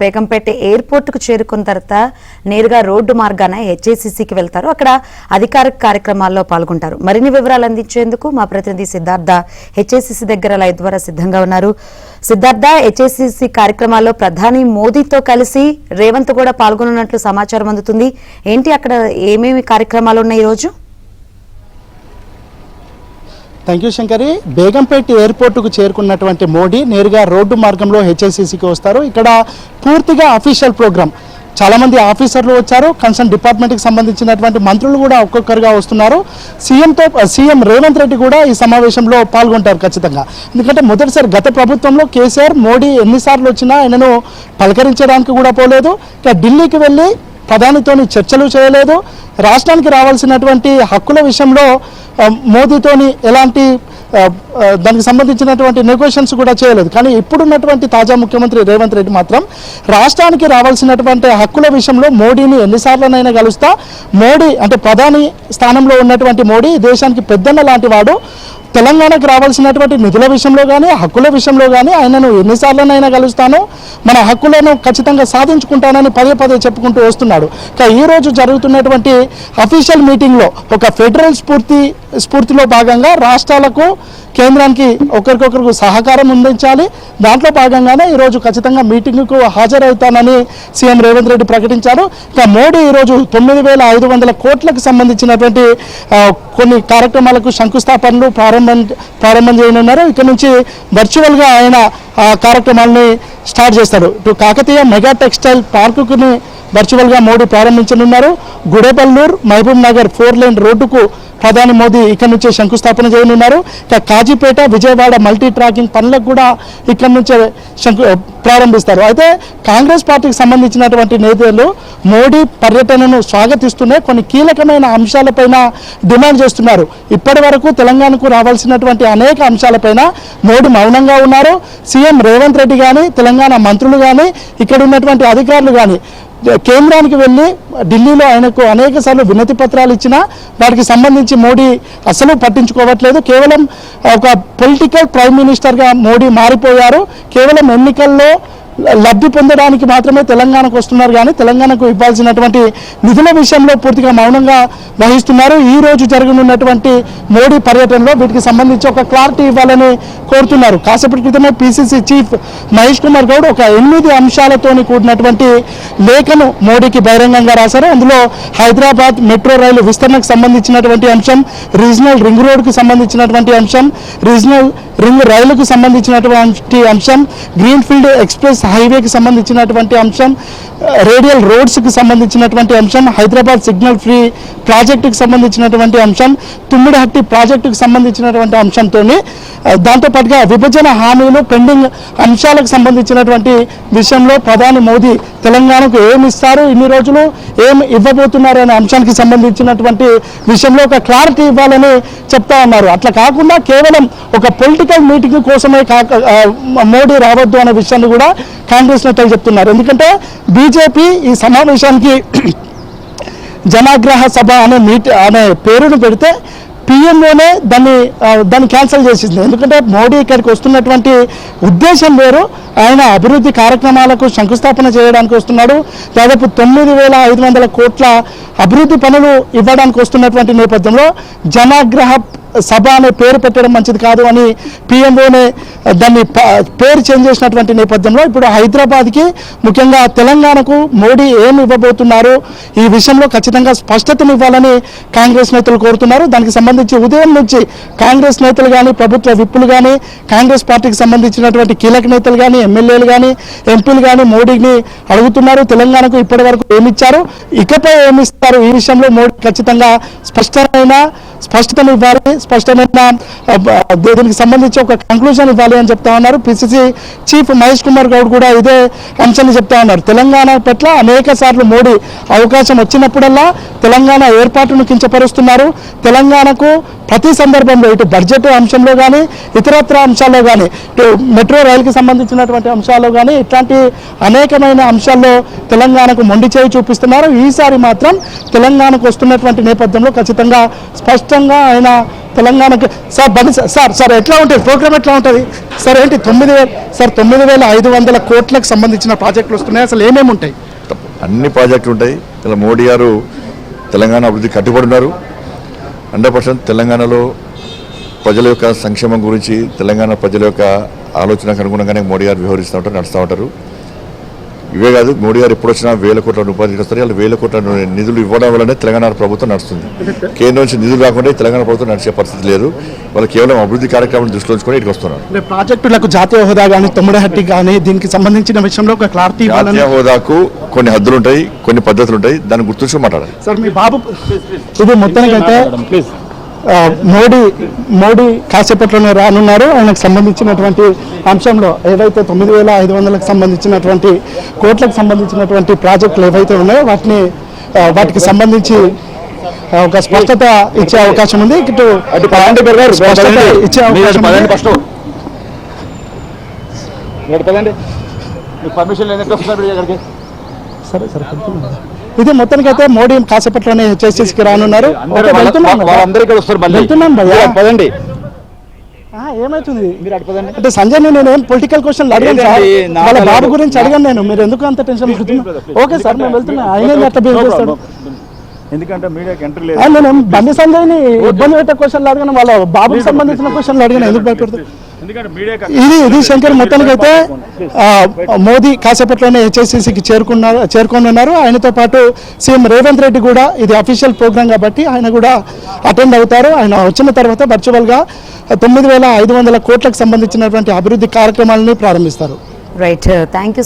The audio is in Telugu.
బేగంపేట ఎయిర్పోర్ట్ కు చేరుకున్న తర్వాత నేరుగా రోడ్డు మార్గాన హెచ్ఏసీసీకి వెళ్తారు. అక్కడ అధికారిక కార్యక్రమాల్లో పాల్గొంటారు. మరిన్ని వివరాలు అందించేందుకు మా ప్రతినిధి సిద్ధార్థ హెచ్ఏసీసీ దగ్గర లైవ్ ద్వారా సిద్ధంగా ఉన్నారు. సిద్ధార్థ, హెచ్ఏసీసీ కార్యక్రమాల్లో ప్రధాని మోదీతో కలిసి రేవంత్ కూడా పాల్గొన్నట్లు సమాచారం అందుతుంది. ఏంటి అక్కడ ఏమేమి కార్యక్రమాలు ఉన్నాయి ఈ రోజు? Thank you Shankari. బేగంపేట ఎయిర్పోర్టుకు చేరుకున్నటువంటి మోడీ నేరుగా రోడ్డు మార్గంలో హెచ్ఐసిసికి వస్తారు. ఇక్కడ పూర్తిగా అఫీషియల్ ప్రోగ్రామ్, చాలామంది ఆఫీసర్లు వచ్చారు, కన్సర్న్ డిపార్ట్మెంట్కి సంబంధించినటువంటి మంత్రులు కూడా ఒక్కొక్కరుగా వస్తున్నారు. సీఎం రేవంత్ రెడ్డి కూడా ఈ సమావేశంలో పాల్గొంటారు ఖచ్చితంగా. ఎందుకంటే మొదటిసారి గత ప్రభుత్వంలో కేసీఆర్, మోడీ ఎన్నిసార్లు వచ్చినా ఆయనను పలకరించడానికి కూడా పోలేదు. ఇక ఢిల్లీకి వెళ్ళి ప్రధానితోని చర్చలు చేయలేదు. రాష్ట్రానికి రావాల్సినటువంటి హక్కుల విషయంలో మోదీతోని ఎలాంటి దానికి సంబంధించినటువంటి నెగోషియేషన్స్ కూడా చేయలేదు. కానీ ఇప్పుడున్నటువంటి తాజా ముఖ్యమంత్రి రేవంత్ రెడ్డి మాత్రం రాష్ట్రానికి రావాల్సినటువంటి హక్కుల విషయంలో మోడీని ఎన్నిసార్లునైనా కలుస్తా, మోడీ అంటే ప్రధాని స్థానంలో ఉన్నటువంటి మోడీ దేశానికి పెద్దన్న లాంటి వాడు, తెలంగాణకు రావాల్సినటువంటి నిధుల విషయంలో కానీ హక్కుల విషయంలో కానీ ఆయనను ఎన్నిసార్లునైనా కలుస్తాను, మన హక్కులను ఖచ్చితంగా సాధించుకుంటానని పదే పదే చెప్పుకుంటూ వస్తున్నాడు. ఈరోజు జరుగుతున్నటువంటి అఫీషియల్ మీటింగ్లో ఒక ఫెడరల్ స్ఫూర్తిలో భాగంగా రాష్ట్రాలకు, కేంద్రానికి ఒకరికొకరికి సహకారం అందించాలి. దాంట్లో భాగంగానే ఈరోజు ఖచ్చితంగా మీటింగ్కు హాజరవుతానని సీఎం రేవంత్ రెడ్డి ప్రకటించారు. ఇక మోడీ ఈరోజు 9,500 కోట్లకు సంబంధించినటువంటి కొన్ని కార్యక్రమాలకు శంకుస్థాపనలు ప్రారంభం చేయనున్నారు. ఇక్కడ నుంచి వర్చువల్గా ఆయన ఆ కార్యక్రమాలని స్టార్ట్ చేస్తారు. ఇటు కాకతీయ మెగా టెక్స్టైల్ పార్కుని వర్చువల్గా మోడీ ప్రారంభించనున్నారు. గుడేబల్లూరు మహబూబ్ నగర్ 4 లేన్ రోడ్డుకు ప్రధాని మోదీ ఇక్కడ నుంచే శంకుస్థాపన చేయనున్నారు. ఇక కాజీపేట, విజయవాడ మల్టీ ట్రాకింగ్ పనులకు కూడా ఇక్కడ నుంచే ప్రారంభిస్తారు. అయితే కాంగ్రెస్ పార్టీకి సంబంధించినటువంటి నేతలు మోడీ పర్యటనను స్వాగతిస్తూనే కొన్ని కీలకమైన అంశాలపైన డిమాండ్ చేస్తున్నారు. ఇప్పటి వరకు తెలంగాణకు రావాల్సినటువంటి అనేక అంశాలపైన మోడీ మౌనంగా ఉన్నారు. సీఎం రేవంత్ రెడ్డి కానీ, తెలంగాణ మంత్రులు కానీ, ఇక్కడ ఉన్నటువంటి అధికారులు కానీ కేంద్రానికి వెళ్ళి ఢిల్లీలో ఆయనకు అనేక సార్లు వినతి పత్రాలు ఇచ్చినా వాటికి సంబంధించి మోడీ అసలు పట్టించుకోవట్లేదు. కేవలం ఒక పొలిటికల్ ప్రైమ్ మినిస్టర్గా మోడీ మారిపోయారు. కేవలం ఎన్నికల్లో లబ్ధి పొందడానికి మాత్రమే తెలంగాణకు వస్తున్నారు, కానీ తెలంగాణకు ఇవ్వాల్సినటువంటి నిధుల విషయంలో పూర్తిగా మౌనంగా వహిస్తున్నారు. ఈ రోజు జరగనున్నటువంటి మోడీ పర్యటనలో వీటికి సంబంధించి ఒక క్లారిటీ ఇవ్వాలని కోరుతున్నారు. కాసేపటి క్రితమే పిసిసి చీఫ్ మహేష్ కుమార్ గౌడ్ ఒక 8 అంశాలతోని కూడినటువంటి లేఖను మోడీకి బహిరంగంగా రాశారు. అందులో హైదరాబాద్ మెట్రో రైలు విస్తరణకు సంబంధించినటువంటి అంశం, రీజనల్ రింగ్ రోడ్కు సంబంధించినటువంటి అంశం, రీజనల్ రింగ్ రైలుకు సంబంధించినటువంటి అంశం, గ్రీన్ఫీల్డ్ ఎక్స్ప్రెస్ హైవేకి సంబంధించినటువంటి అంశం, రేడియల్ రోడ్స్కి సంబంధించినటువంటి అంశం, హైదరాబాద్ సిగ్నల్ ఫ్రీ ప్రాజెక్టుకి సంబంధించినటువంటి అంశం, తుమ్మిడిహట్టి ప్రాజెక్టుకు సంబంధించినటువంటి అంశంతో దాంతోపాటుగా విభజన హామీలు పెండింగ్ అంశాలకు సంబంధించినటువంటి విషయంలో ప్రధాని మోదీ తెలంగాణకు ఏమి ఇస్తారు, ఇన్ని రోజులు ఏమి ఇవ్వబోతున్నారు అనే అంశానికి సంబంధించినటువంటి విషయంలో ఒక క్లారిటీ ఇవ్వాలని చెప్తా ఉన్నారు. అట్లా కాకుండా కేవలం ఒక పొలిటికల్ మీటింగ్ కోసమే మోడీ రావద్దు అనే విషయాన్ని కూడా కాంగ్రెస్ నేతలు చెప్తున్నారు. ఎందుకంటే బీజేపీ ఈ సమావేశానికి జనాగ్రహ సభ అనే పేరును పెడితే పిఎంఓనే దాన్ని క్యాన్సిల్ చేసింది. ఎందుకంటే మోడీ ఇక్కడికి వస్తున్నటువంటి ఉద్దేశం వేరు, ఆయన అభివృద్ధి కార్యక్రమాలకు శంకుస్థాపన చేయడానికి వస్తున్నాడు. దాదాపు 9,500 కోట్ల అభివృద్ధి పనులు ఇవ్వడానికి వస్తున్నటువంటి నేపథ్యంలో జనాగ్రహ సభ అనే పేరు పెట్టడం మంచిది కాదు అని పిఎంఓనే దాన్ని పేరు చేంజ్ చేసినటువంటి నేపథ్యంలో ఇప్పుడు హైదరాబాద్కి, ముఖ్యంగా తెలంగాణకు మోడీ ఏమి ఇవ్వబోతున్నారు ఈ విషయంలో ఖచ్చితంగా స్పష్టతనివ్వాలని కాంగ్రెస్ నేతలు కోరుతున్నారు. దానికి సంబంధించి ఉదయం నుంచి కాంగ్రెస్ నేతలు కానీ, ప్రభుత్వ విప్పులు కానీ, కాంగ్రెస్ పార్టీకి సంబంధించినటువంటి కీలక నేతలు కానీ, ఎమ్మెల్యేలు కానీ, ఎంపీలు కానీ మోడీని అడుగుతున్నారు. తెలంగాణకు ఇప్పటి వరకు ఏమిచ్చారు, ఇకపై ఏమిస్తారు, ఈ విషయంలో మోడీ ఖచ్చితంగా స్పష్టతను ఇవ్వాలి, స్పష్టమైన దీనికి సంబంధించి ఒక కంక్లూజన్ ఇవ్వాలి అని చెప్తా ఉన్నారు. పిసిసి చీఫ్ మహేష్ కుమార్ గౌడ్ కూడా ఇదే అంశాన్ని చెప్తా ఉన్నారు. తెలంగాణ పట్ల అనేక సార్లు మోడీ అవకాశం వచ్చినప్పుడల్లా తెలంగాణ ఏర్పాటును కించపరుస్తున్నారు. తెలంగాణకు ప్రతి సందర్భంలో ఇటు బడ్జెట్ అంశంలో కానీ, ఇతరత్ర అంశాల్లో కానీ, ఇటు మెట్రో రైలుకి సంబంధించినటువంటి అంశాల్లో కానీ ఇట్లాంటి అనేకమైన అంశాల్లో తెలంగాణకు మొండి చేయి చూపిస్తున్నారు. ఈసారి మాత్రం తెలంగాణకు వస్తున్నటువంటి నేపథ్యంలో ఖచ్చితంగా స్పష్టంగా ఆయన తెలంగాణకి సార్ బండి సార్ ఎట్లా ఉంటుంది ప్రోగ్రామ్ ఎట్లా ఉంటుంది సార్? ఏంటి 9,500 కోట్లకు సంబంధించిన ప్రాజెక్టులు వస్తున్నాయి, అసలు ఏమేమి ఉంటాయి? అన్ని ప్రాజెక్టులు ఉంటాయి. ఇలా మోడీ గారు తెలంగాణ అభివృద్ధి కట్టుబడి ఉన్నారు. 100% తెలంగాణలో ప్రజల యొక్క సంక్షేమం గురించి, తెలంగాణ ప్రజల యొక్క ఆలోచనకు అనుగుణంగానే మోడీ గారు వ్యవహరిస్తూ ఉంటారు, నడుస్తూ ఉంటారు. ఇవే కాదు, మోడీ గారు ఎప్పుడు వచ్చినా 1000 కోట్ల రూపాయలు ఇస్తారు. వాళ్ళు 1000 కోట్ల నిధులు ఇవ్వడం వల్లనే తెలంగాణ ప్రభుత్వం నడుస్తుంది. కేంద్రం నుంచి నిధులు రాకుండా తెలంగాణ ప్రభుత్వం నడిచే పరిస్థితి లేదు. వాళ్ళు కేవలం అభివృద్ధి కార్యక్రమాన్ని దృష్టిలో ఉంచుకొని ఇక్కడికి వస్తున్నారు. ప్రాజెక్టులకు జాతీయ హోదా కానీ, తొమ్మిడిహట్టి కానీ, దీనికి సంబంధించిన విషయంలో ఒక క్లారిటీ ఇవ్వాలని. జాతీయ హోదాకు కొన్ని హద్దులు ఉంటాయి, కొన్ని పద్ధతులు ఉంటాయి, దాన్ని గుర్తుంచుకొని మాట్లాడాలి. సార్ మీ బాబు ఇది మొత్తానికైతే మోడీ కాసేపట్లోనే రానున్నారు. ఆయనకు సంబంధించినటువంటి అంశంలో ఏవైతే 9,500లకు సంబంధించినటువంటి కోట్లకు సంబంధించినటువంటి ప్రాజెక్టులు ఏవైతే ఉన్నాయో వాటికి సంబంధించి ఒక స్పష్టత ఇచ్చే అవకాశం ఉంది. ఇటు స్పష్టత ఇచ్చే అవకాశం సరే సరే. ఇది మొత్తానికైతే మోడీ కాసేపట్లోనే హెచ్ఐసిసికి రానున్నారు. ఏమైతుంది అంటే సంజయ్, నేనేం పొలిటికల్ క్వశ్చన్ అడిగాను సార్, వాళ్ళ బాబు గురించి అడిగాను నేను. మీరు ఎందుకు అంత టెన్షన్ పడుతున్నారు? ఓకే సార్, మేము వెళ్తున్నా. ఆయన అట్లా బిహేవ్ చేస్తాడు ఎందుకంటే మీడియాకి ఎంట్రీ లేదు. నేను బండి సంజయ్ని ఇబ్బంది పెట్టే క్వశ్చన్లు అడిగాను, వాళ్ళ బాబుకి సంబంధించిన క్వశ్చన్లు అడిగాను. ఎందుకు భయపడతారు? ఇది శంకర్ మొత్తానికైతే మోదీ కాసేపట్లోనే హెచ్ఐసిసికి చేరుకోనున్నారు. ఆయనతో పాటు సీఎం రేవంత్ రెడ్డి కూడా, ఇది అఫీషియల్ ప్రోగ్రామ్ కాబట్టి ఆయన కూడా అటెండ్ అవుతారు. ఆయన వచ్చిన తర్వాత వర్చువల్గా 9,500 కోట్లకు సంబంధించినటువంటి అభివృద్ధి కార్యక్రమాలని ప్రారంభిస్తారు. Right, thank you.